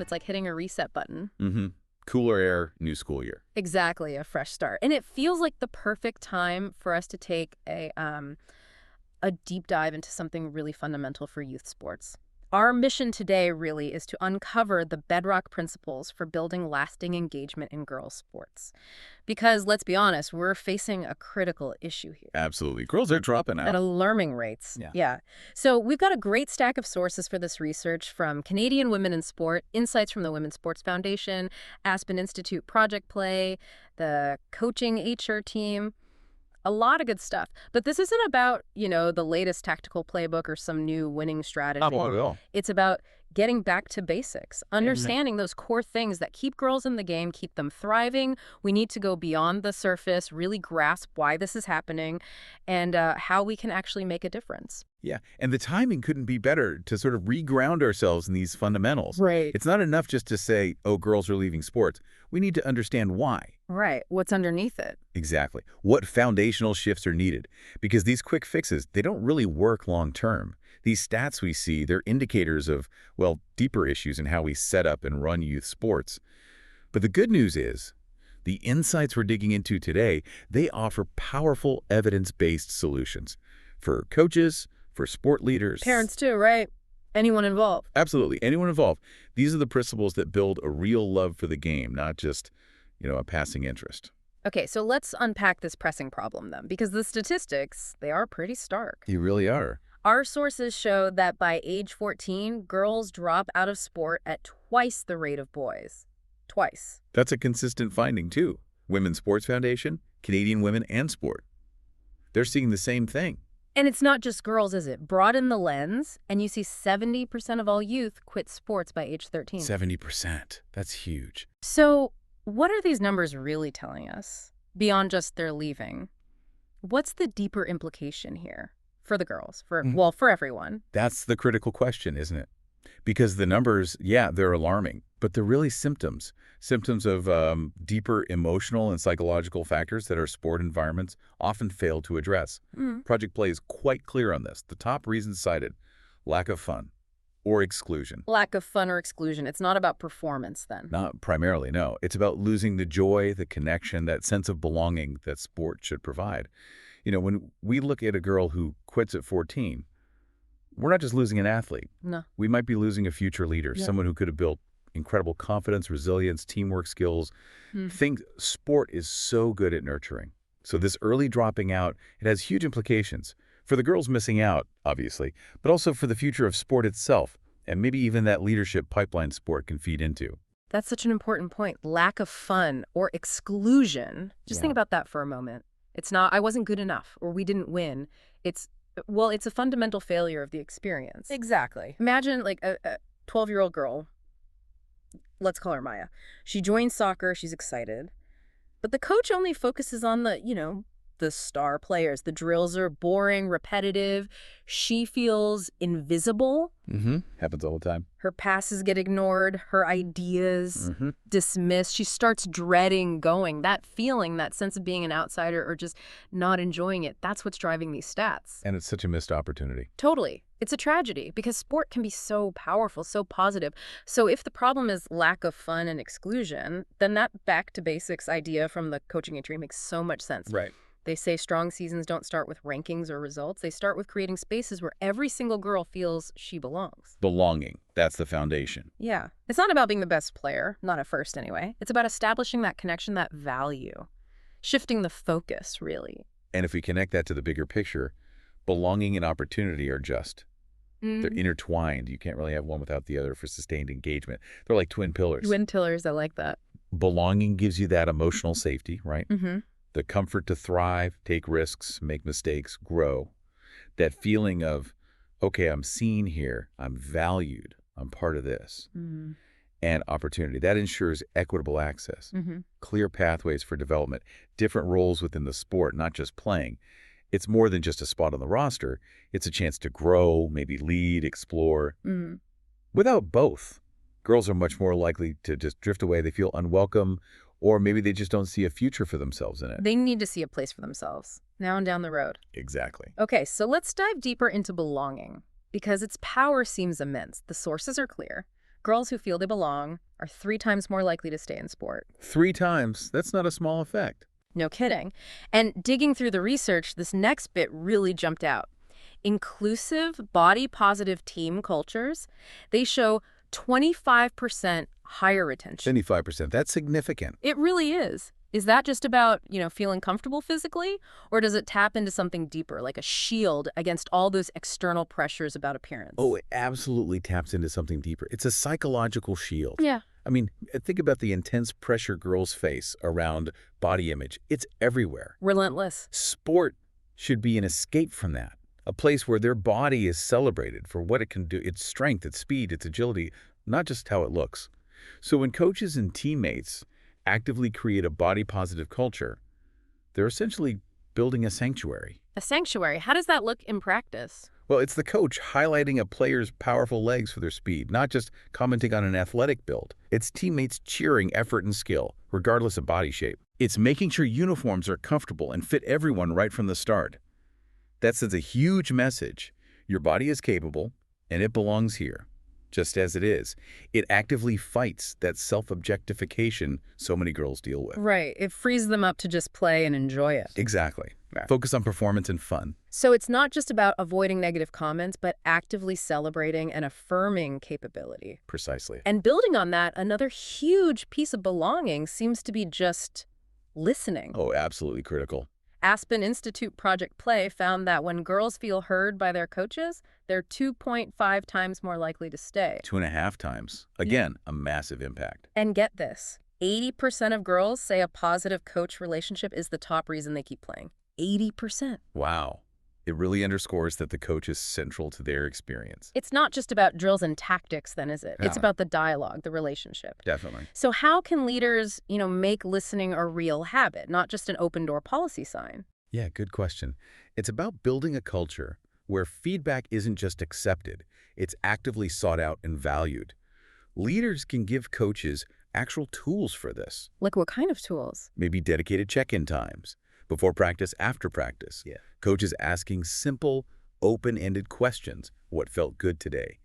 it's like hitting a reset button. Mm-hmm. Cooler air, new school year. Exactly, a fresh start. And it feels like the perfect time for us to take a deep dive into something really fundamental for youth sports. Our mission today really is to uncover the bedrock principles for building lasting engagement in girls' sports. Because, let's be honest, we're facing a critical issue here. Absolutely. Girls are dropping At out. alarming rates. Yeah. So we've got a great stack of sources for this research, from Canadian Women in Sport, insights from the Women's Sports Foundation, Aspen Institute Project Play, the coaching HR team. A lot of good stuff. But this isn't about, the latest tactical playbook or some new winning strategy. Not at all. It's about getting back to basics, understanding those core things that keep girls in the game, keep them thriving. We need to go beyond the surface, really grasp why this is happening, and how we can actually make a difference. Yeah, and the timing couldn't be better to sort of reground ourselves in these fundamentals. Right. It's not enough just to say, oh, girls are leaving sports. We need to understand why. Right. What's underneath it? Exactly. What foundational shifts are needed? Because these quick fixes, they don't really work long term. These stats we see, they're indicators of, well, deeper issues in how we set up and run youth sports. But the good news is, the insights we're digging into today, they offer powerful evidence-based solutions for coaches, for sport leaders. Parents too, right? Anyone involved. Absolutely. Anyone involved. These are the principles that build a real love for the game, not just, a passing interest. Okay, so let's unpack this pressing problem then, because the statistics, they are pretty stark. You really are. Our sources show that by age 14, girls drop out of sport at twice the rate of boys. Twice. That's a consistent finding, too. Women's Sports Foundation, Canadian Women and Sport. They're seeing the same thing. And it's not just girls, is it? Broaden the lens, and you see 70% of all youth quit sports by age 13. 70%. That's huge. So what are these numbers really telling us, beyond just they're leaving? What's the deeper implication here for the girls, for everyone? That's the critical question, isn't it? Because the numbers, yeah, they're alarming, but they're really symptoms of deeper emotional and psychological factors that our sport environments often fail to address. Project Play is quite clear on this. The top reasons cited: lack of fun or exclusion. Lack of fun or exclusion. It's not about performance then. Not primarily, no. It's about losing the joy, the connection, that sense of belonging that sport should provide. When we look at a girl who quits at 14, we're not just losing an athlete. No. We might be losing a future leader, someone who could have built incredible confidence, resilience, teamwork skills. Sport is so good at nurturing. So this early dropping out, it has huge implications for the girls missing out, obviously, but also for the future of sport itself, and maybe even that leadership pipeline sport can feed into. That's such an important point. Lack of fun or exclusion. Just think about that for a moment. It's not, I wasn't good enough, or we didn't win. It's a fundamental failure of the experience. Exactly. Imagine like a 12-year-old girl, let's call her Maya. She joins soccer, she's excited, but the coach only focuses on the star players. The drills are boring, repetitive. She feels invisible. Happens all the time. Her passes get ignored, her ideas dismissed. She starts dreading going. That feeling, that sense of being an outsider or just not enjoying it, that's what's driving these stats. And it's such a missed opportunity. Totally. It's a tragedy because sport can be so powerful, so positive. So if the problem is lack of fun and exclusion, then that back to basics idea from the coaching tree makes so much sense. Right. They say strong seasons don't start with rankings or results. They start with creating spaces where every single girl feels she belongs. Belonging. That's the foundation. Yeah. It's not about being the best player, not at first anyway. It's about establishing that connection, that value, shifting the focus, really. And if we connect that to the bigger picture, belonging and opportunity are just. They're intertwined. You can't really have one without the other for sustained engagement. They're like twin pillars. Twin pillars, I like that. Belonging gives you that emotional safety, right? The comfort to thrive, take risks, make mistakes, grow. That feeling of, okay, I'm seen here, I'm valued, I'm part of this. And opportunity. That ensures equitable access, clear pathways for development, different roles within the sport, not just playing. It's more than just a spot on the roster. It's a chance to grow, maybe lead, explore. Without both, girls are much more likely to just drift away. They feel unwelcome, or maybe they just don't see a future for themselves in it. They need to see a place for themselves, now and down the road. Exactly. Okay, so let's dive deeper into belonging, because its power seems immense. The sources are clear. Girls who feel they belong are 3 times more likely to stay in sport. 3 times. That's not a small effect. No kidding. And digging through the research, this next bit really jumped out. Inclusive, body-positive team cultures, they show 25% higher retention. 25%. That's significant. It really is. Is that just about, feeling comfortable physically? Or does it tap into something deeper, like a shield against all those external pressures about appearance? Oh, it absolutely taps into something deeper. It's a psychological shield. Yeah. I mean, think about the intense pressure girls face around body image. It's everywhere. Relentless. Sport should be an escape from that, a place where their body is celebrated for what it can do, its strength, its speed, its agility, not just how it looks. So when coaches and teammates actively create a body-positive culture, they're essentially building a sanctuary. A sanctuary. How does that look in practice? Well, it's the coach highlighting a player's powerful legs for their speed, not just commenting on an athletic build. It's teammates cheering effort and skill, regardless of body shape. It's making sure uniforms are comfortable and fit everyone right from the start. That sends a huge message. Your body is capable, and it belongs here, just as it is. It actively fights that self-objectification so many girls deal with. Right. It frees them up to just play and enjoy it. Exactly. Yeah. Focus on performance and fun. So it's not just about avoiding negative comments, but actively celebrating and affirming capability. Precisely. And building on that, another huge piece of belonging seems to be just listening. Oh, absolutely critical. Aspen Institute Project Play found that when girls feel heard by their coaches, they're 2.5 times more likely to stay. 2.5 times. Again, a massive impact. And get this, 80% of girls say a positive coach relationship is the top reason they keep playing. 80%. Wow. It really underscores that the coach is central to their experience. It's not just about drills and tactics then, is it? Yeah. It's about the dialogue, the relationship. Definitely. So how can leaders, make listening a real habit, not just an open-door policy sign? Yeah, good question. It's about building a culture where feedback isn't just accepted, it's actively sought out and valued. Leaders can give coaches actual tools for this. Like what kind of tools? Maybe dedicated check-in times, before practice, after practice. Yeah. Coaches asking simple, open-ended questions. What felt good today?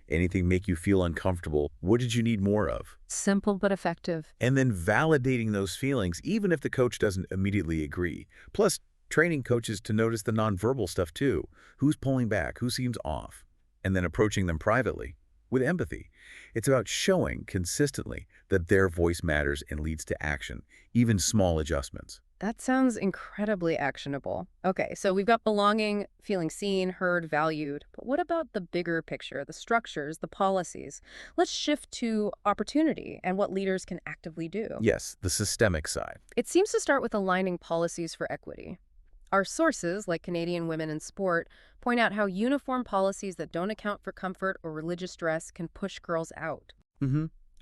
Anything make you feel uncomfortable? What did you need more of? Simple but effective. And then validating those feelings, even if the coach doesn't immediately agree. Plus, training coaches to notice the nonverbal stuff too. Who's pulling back? Who seems off? And then approaching them privately with empathy. It's about showing consistently that their voice matters and leads to action, even small adjustments. That sounds incredibly actionable. Okay, so we've got belonging, feeling seen, heard, valued. But what about the bigger picture, the structures, the policies? Let's shift to opportunity and what leaders can actively do. Yes, the systemic side. It seems to start with aligning policies for equity. Our sources, like Canadian Women in Sport, point out how uniform policies that don't account for comfort or religious dress can push girls out.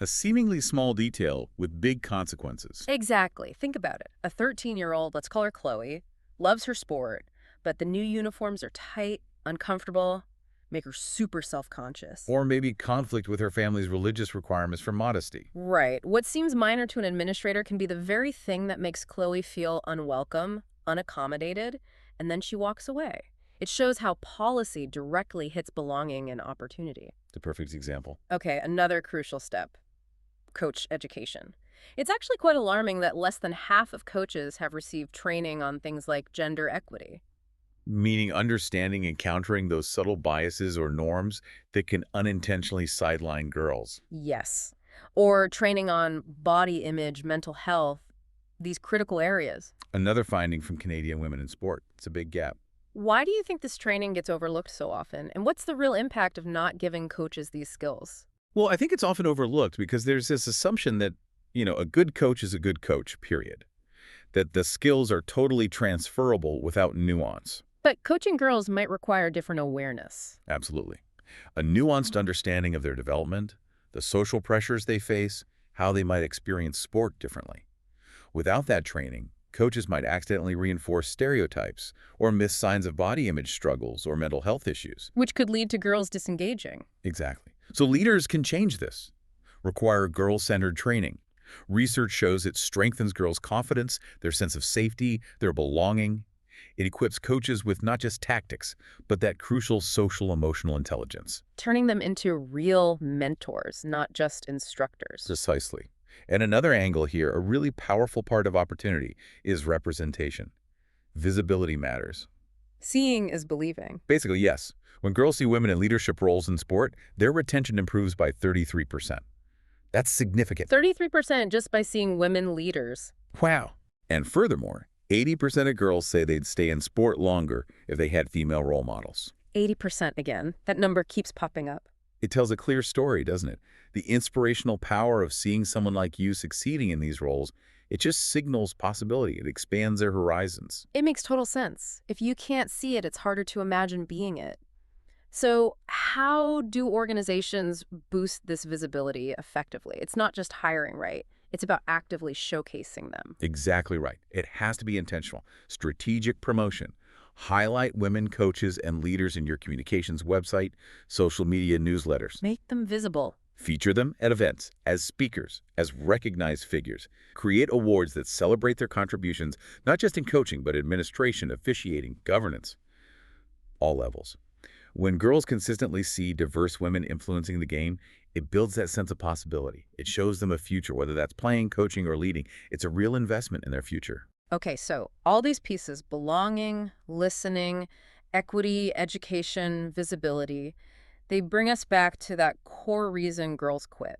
A seemingly small detail with big consequences. Exactly. Think about it. A 13-year-old, let's call her Chloe, loves her sport, but the new uniforms are tight, uncomfortable, make her super self-conscious. Or maybe conflict with her family's religious requirements for modesty. Right. What seems minor to an administrator can be the very thing that makes Chloe feel unwelcome, unaccommodated, and then she walks away. It shows how policy directly hits belonging and opportunity. The perfect example. Okay, another crucial step. Coach education. It's actually quite alarming that less than half of coaches have received training on things like gender equity. Meaning understanding and countering those subtle biases or norms that can unintentionally sideline girls. Yes. Or training on body image, mental health, these critical areas. Another finding from Canadian Women in Sport. It's a big gap. Why do you think this training gets overlooked so often? And what's the real impact of not giving coaches these skills? Well, I think it's often overlooked because there's this assumption that, a good coach is a good coach, period. That the skills are totally transferable without nuance. But coaching girls might require different awareness. Absolutely. A nuanced understanding of their development, the social pressures they face, how they might experience sport differently. Without that training, coaches might accidentally reinforce stereotypes or miss signs of body image struggles or mental health issues. Which could lead to girls disengaging. Exactly. So leaders can change this. Require girl-centered training. Research shows it strengthens girls' confidence, their sense of safety, their belonging. It equips coaches with not just tactics, but that crucial social-emotional intelligence. Turning them into real mentors, not just instructors. Precisely. And another angle here, a really powerful part of opportunity, is representation. Visibility matters. Seeing is believing. Basically, yes. When girls see women in leadership roles in sport, their retention improves by 33%. That's significant. 33% just by seeing women leaders. Wow. And furthermore, 80% of girls say they'd stay in sport longer if they had female role models. 80% again. That number keeps popping up. It tells a clear story, doesn't it? The inspirational power of seeing someone like you succeeding in these roles, it just signals possibility. It expands their horizons. It makes total sense. If you can't see it, it's harder to imagine being it. So how do organizations boost this visibility effectively? It's not just hiring, right? It's about actively showcasing them. Exactly right. It has to be intentional. Strategic promotion. Highlight women coaches and leaders in your communications website, social media newsletters. Make them visible. Feature them at events, as speakers, as recognized figures. Create awards that celebrate their contributions, not just in coaching, but administration, officiating, governance, all levels. When girls consistently see diverse women influencing the game, it builds that sense of possibility. It shows them a future, whether that's playing, coaching, or leading. It's a real investment in their future. Okay, so all these pieces, belonging, listening, equity, education, visibility, they bring us back to that core reason girls quit.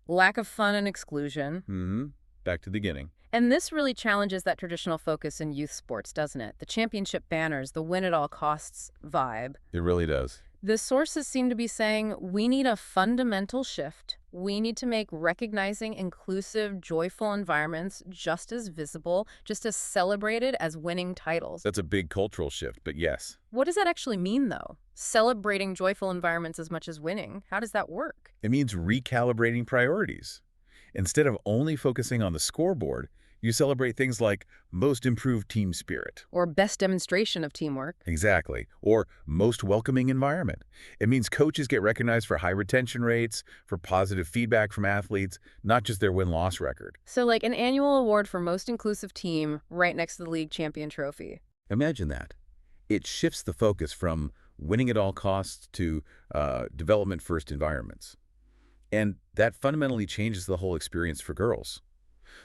Lack of fun and exclusion. Back to the beginning. And this really challenges that traditional focus in youth sports, doesn't it? The championship banners, the win-at-all-costs vibe. It really does. The sources seem to be saying we need a fundamental shift. We need to make recognizing inclusive, joyful environments just as visible, just as celebrated as winning titles. That's a big cultural shift, but yes. What does that actually mean, though? Celebrating joyful environments as much as winning. How does that work? It means recalibrating priorities. Instead of only focusing on the scoreboard, you celebrate things like most improved team spirit. Or best demonstration of teamwork. Exactly. Or most welcoming environment. It means coaches get recognized for high retention rates, for positive feedback from athletes, not just their win-loss record. So like an annual award for most inclusive team right next to the league champion trophy. Imagine that. It shifts the focus from winning at all costs to development-first environments. And that fundamentally changes the whole experience for girls.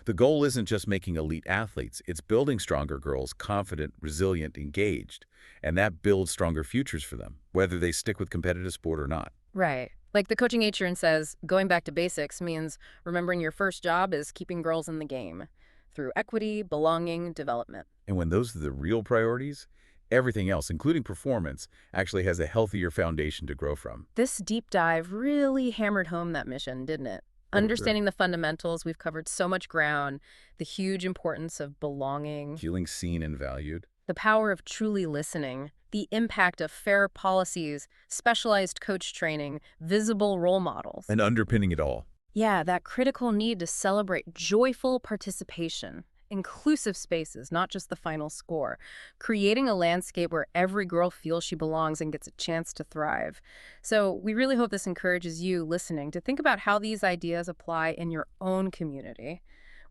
The goal isn't just making elite athletes, it's building stronger girls, confident, resilient, engaged. And that builds stronger futures for them, whether they stick with competitive sport or not. Right. Like the coaching intern says, going back to basics means remembering your first job is keeping girls in the game through equity, belonging, development. And when those are the real priorities, everything else, including performance, actually has a healthier foundation to grow from. This deep dive really hammered home that mission, didn't it? Understanding the fundamentals, we've covered so much ground, the huge importance of belonging, Feeling seen and valued. the power of truly listening, the impact of fair policies, specialized coach training, visible role models. And underpinning it all. Yeah, that critical need to celebrate joyful participation, inclusive spaces, not just the final score, creating a landscape where every girl feels she belongs and gets a chance to thrive. So we really hope this encourages you listening to think about how these ideas apply in your own community.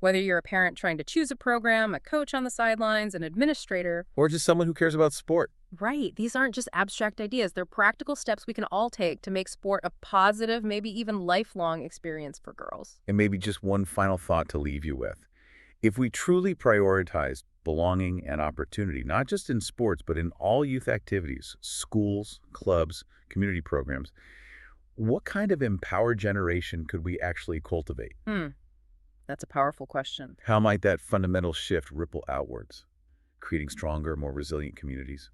Whether you're a parent trying to choose a program, a coach on the sidelines, an administrator. Or just someone who cares about sport. Right. These aren't just abstract ideas. They're practical steps we can all take to make sport a positive, maybe even lifelong experience for girls. And maybe just one final thought to leave you with. If we truly prioritize belonging and opportunity, not just in sports, but in all youth activities, schools, clubs, community programs, what kind of empowered generation could we actually cultivate? That's a powerful question. How might that fundamental shift ripple outwards, creating stronger, more resilient communities,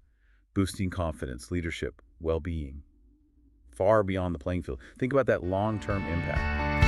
boosting confidence, leadership, well-being, far beyond the playing field? Think about that long-term impact.